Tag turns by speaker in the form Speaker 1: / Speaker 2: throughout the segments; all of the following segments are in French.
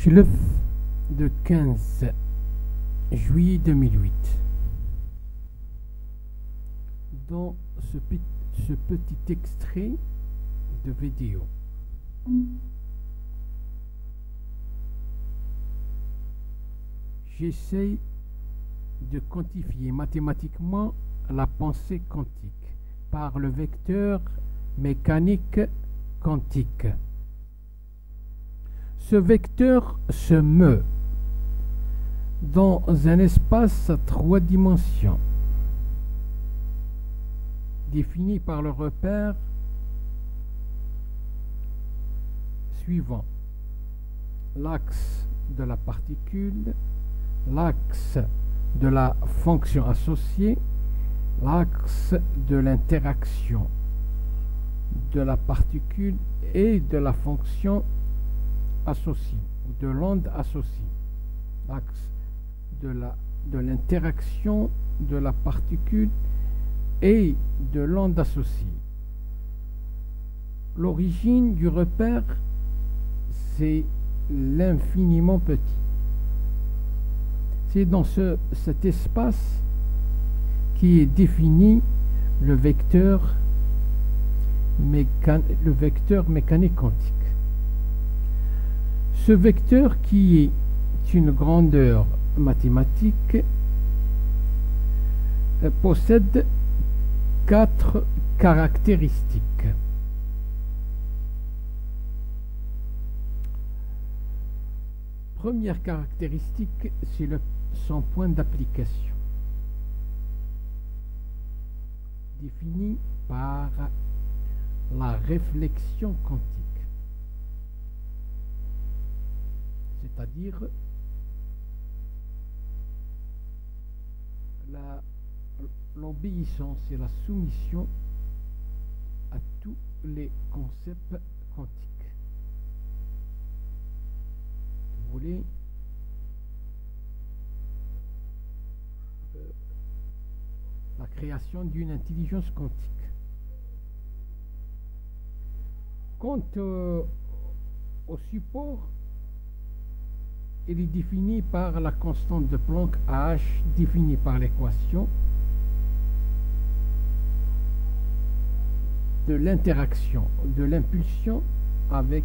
Speaker 1: Schleff de 15 juillet 2008. Dans ce petit extrait de vidéo, j'essaye de quantifier mathématiquement la pensée quantique par le vecteur mécanique quantique. Ce vecteur se meut dans un espace à 3 dimensions défini par le repère suivant: l'axe de la particule, l'axe de la fonction associée, l'axe de l'interaction de la particule et de la fonction associée, de l'onde associée, l'axe de l'interaction de la particule et de l'onde associée. L'origine du repère, c'est l'infiniment petit. C'est dans cet espace qui est défini le vecteur mécanique quantique. Ce vecteur, qui est une grandeur mathématique, possède 4 caractéristiques. Première caractéristique, c'est son point d'application, défini par la réflexion quantique, c'est-à-dire l'obéissance et la soumission à tous les concepts quantiques. Vous voulez, la création d'une intelligence quantique. Quant au support, il est défini par la constante de Planck H, définie par l'équation de l'interaction de l'impulsion avec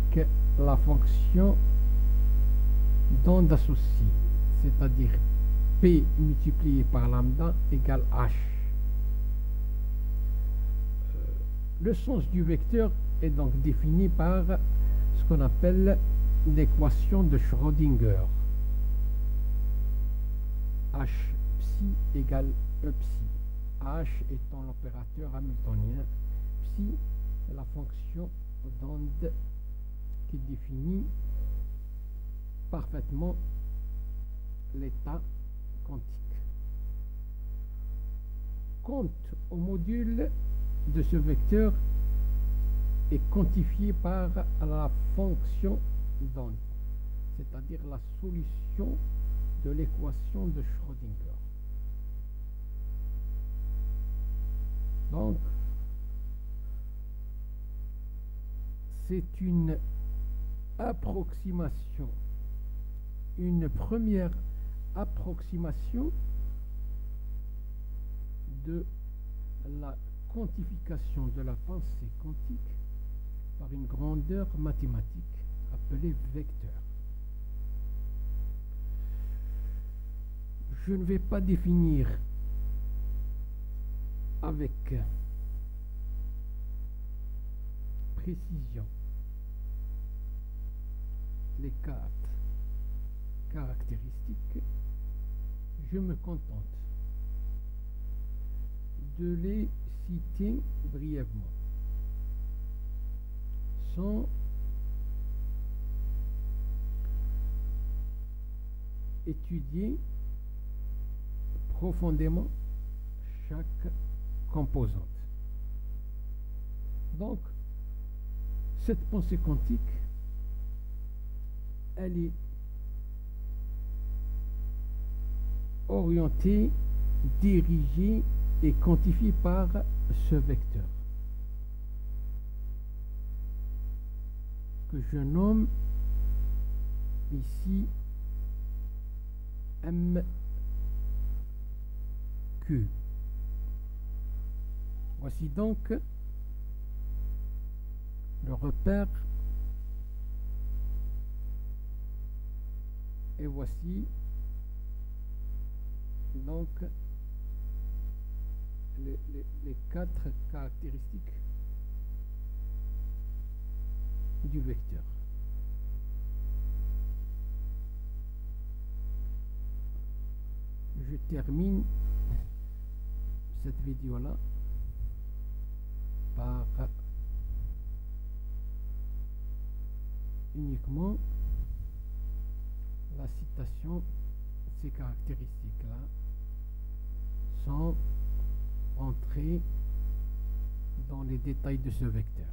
Speaker 1: la fonction d'onde associée, c'est-à-dire P multiplié par lambda égale H. Le sens du vecteur est donc défini par ce qu'on appelle l'équation de Schrödinger. H psi égale E psi. H étant l'opérateur hamiltonien, psi est la fonction d'onde qui définit parfaitement l'état quantique. Quant au module de ce vecteur est quantifié par la fonction d'onde, c'est-à-dire la solution de l'équation de Schrödinger. Donc, c'est une approximation, une première approximation de la quantification de la pensée quantique par une grandeur mathématique appelée vecteur. Je ne vais pas définir avec précision les 4 caractéristiques. Je me contente de les citer brièvement, sans étudier profondément chaque composante. Donc, cette pensée quantique, elle est orientée, dirigée et quantifiée par ce vecteur que je nomme ici M, Q. Voici donc le repère et voici donc les quatre caractéristiques du vecteur. Je termine cette vidéo là par uniquement la citation de ces caractéristiques là sans entrer dans les détails de ce vecteur.